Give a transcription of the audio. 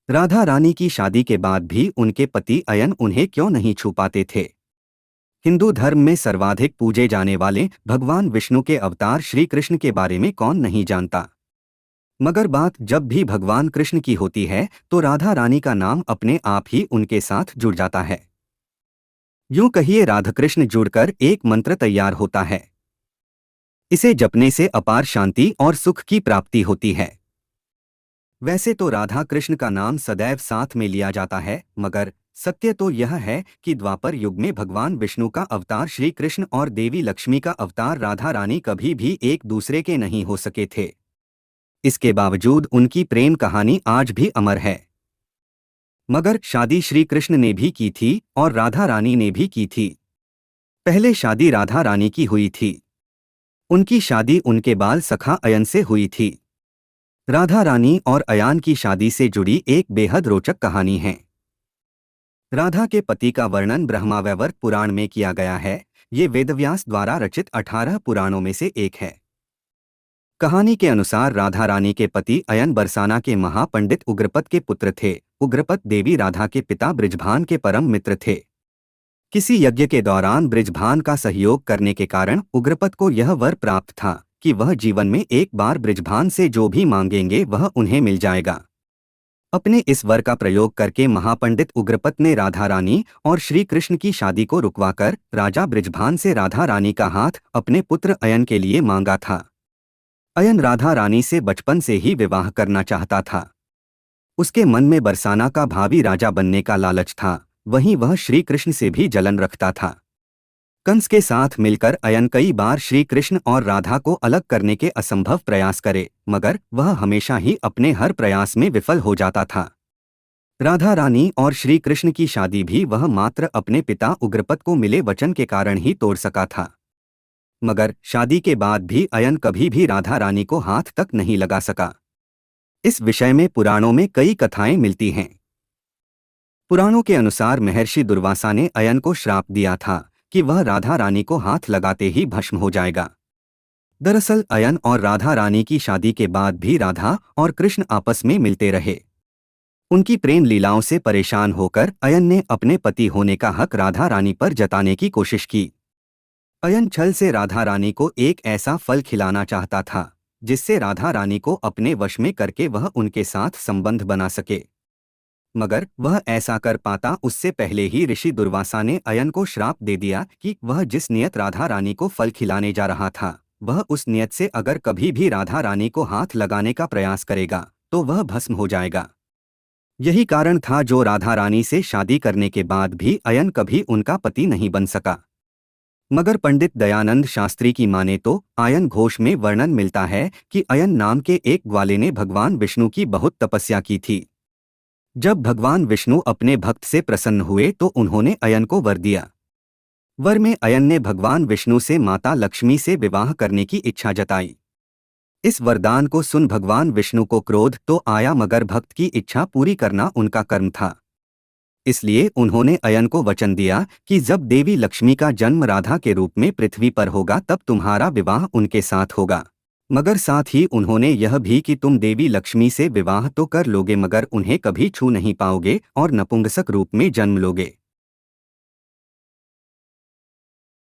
राधा रानी की शादी के बाद भी उनके पति अयन उन्हें क्यों नहीं छू पाते थे? हिंदू धर्म में सर्वाधिक पूजे जाने वाले भगवान विष्णु के अवतार श्री कृष्ण के बारे में कौन नहीं जानता। मगर बात जब भी भगवान कृष्ण की होती है तो राधा रानी का नाम अपने आप ही उनके साथ जुड़ जाता है। यूं कहिए राधाकृष्ण जुड़कर एक मंत्र तैयार होता है। इसे जपने से अपार शांति और सुख की प्राप्ति होती है। वैसे तो राधा कृष्ण का नाम सदैव साथ में लिया जाता है, मगर सत्य तो यह है कि द्वापर युग में भगवान विष्णु का अवतार श्री कृष्ण और देवी लक्ष्मी का अवतार राधा रानी कभी भी एक दूसरे के नहीं हो सके थे। इसके बावजूद उनकी प्रेम कहानी आज भी अमर है। मगर शादी श्री कृष्ण ने भी की थी और राधा रानी ने भी की थी। पहले शादी राधा रानी की हुई थी। उनकी शादी उनके बाल सखा अयन से हुई थी। राधा रानी और अयान की शादी से जुड़ी एक बेहद रोचक कहानी है। राधा के पति का वर्णन ब्रह्मावैवर्त पुराण में किया गया है। ये वेदव्यास द्वारा रचित 18 पुराणों में से एक है। कहानी के अनुसार राधा रानी के पति अयन बरसाना के महापंडित उग्रपद के पुत्र थे। उग्रपद देवी राधा के पिता बृजभान के परम मित्र थे। किसी यज्ञ के दौरान बृजभान का सहयोग करने के कारण उग्रपद को यह वर प्राप्त था कि वह जीवन में एक बार बृजभान से जो भी मांगेंगे वह उन्हें मिल जाएगा। अपने इस वर का प्रयोग करके महापंडित उग्रपद ने राधा रानी और श्री कृष्ण की शादी को रुकवाकर राजा बृजभान से राधा रानी का हाथ अपने पुत्र अयन के लिए मांगा था। अयन राधा रानी से बचपन से ही विवाह करना चाहता था। उसके मन में बरसाना का भावी राजा बनने का लालच था। वहीं वह श्री कृष्ण से भी जलन रखता था। कंस के साथ मिलकर अयन कई बार श्री कृष्ण और राधा को अलग करने के असंभव प्रयास करे, मगर वह हमेशा ही अपने हर प्रयास में विफल हो जाता था। राधा रानी और श्री कृष्ण की शादी भी वह मात्र अपने पिता उग्रपद को मिले वचन के कारण ही तोड़ सका था। मगर शादी के बाद भी अयन कभी भी राधा रानी को हाथ तक नहीं लगा सका। इस विषय में पुराणों में कई कथाएं मिलती हैं। पुराणों के अनुसार महर्षि दुर्वासा ने अयन को श्राप दिया था कि वह राधा रानी को हाथ लगाते ही भस्म हो जाएगा। दरअसल अयन और राधा रानी की शादी के बाद भी राधा और कृष्ण आपस में मिलते रहे। उनकी प्रेम लीलाओं से परेशान होकर अयन ने अपने पति होने का हक राधा रानी पर जताने की कोशिश की। अयन छल से राधा रानी को एक ऐसा फल खिलाना चाहता था जिससे राधा रानी को अपने वश में करके वह उनके साथ संबंध बना सके। मगर वह ऐसा कर पाता उससे पहले ही ऋषि दुर्वासा ने अयन को श्राप दे दिया कि वह जिस नियत राधा रानी को फल खिलाने जा रहा था वह उस नियत से अगर कभी भी राधा रानी को हाथ लगाने का प्रयास करेगा तो वह भस्म हो जाएगा। यही कारण था जो राधा रानी से शादी करने के बाद भी अयन कभी उनका पति नहीं बन सका। मगर पंडित दयानंद शास्त्री की माने तो आयन घोष में वर्णन मिलता है कि अयन नाम के एक ग्वाले ने भगवान विष्णु की बहुत तपस्या की थी। जब भगवान विष्णु अपने भक्त से प्रसन्न हुए तो उन्होंने अयन को वर दिया। वर में अयन ने भगवान विष्णु से माता लक्ष्मी से विवाह करने की इच्छा जताई। इस वरदान को सुन भगवान विष्णु को क्रोध तो आया, मगर भक्त की इच्छा पूरी करना उनका कर्म था। इसलिए उन्होंने अयन को वचन दिया कि जब देवी लक्ष्मी का जन्म राधा के रूप में पृथ्वी पर होगा तब तुम्हारा विवाह उनके साथ होगा। मगर साथ ही उन्होंने यह भी कि तुम देवी लक्ष्मी से विवाह तो कर लोगे मगर उन्हें कभी छू नहीं पाओगे और नपुंसक रूप में जन्म लोगे।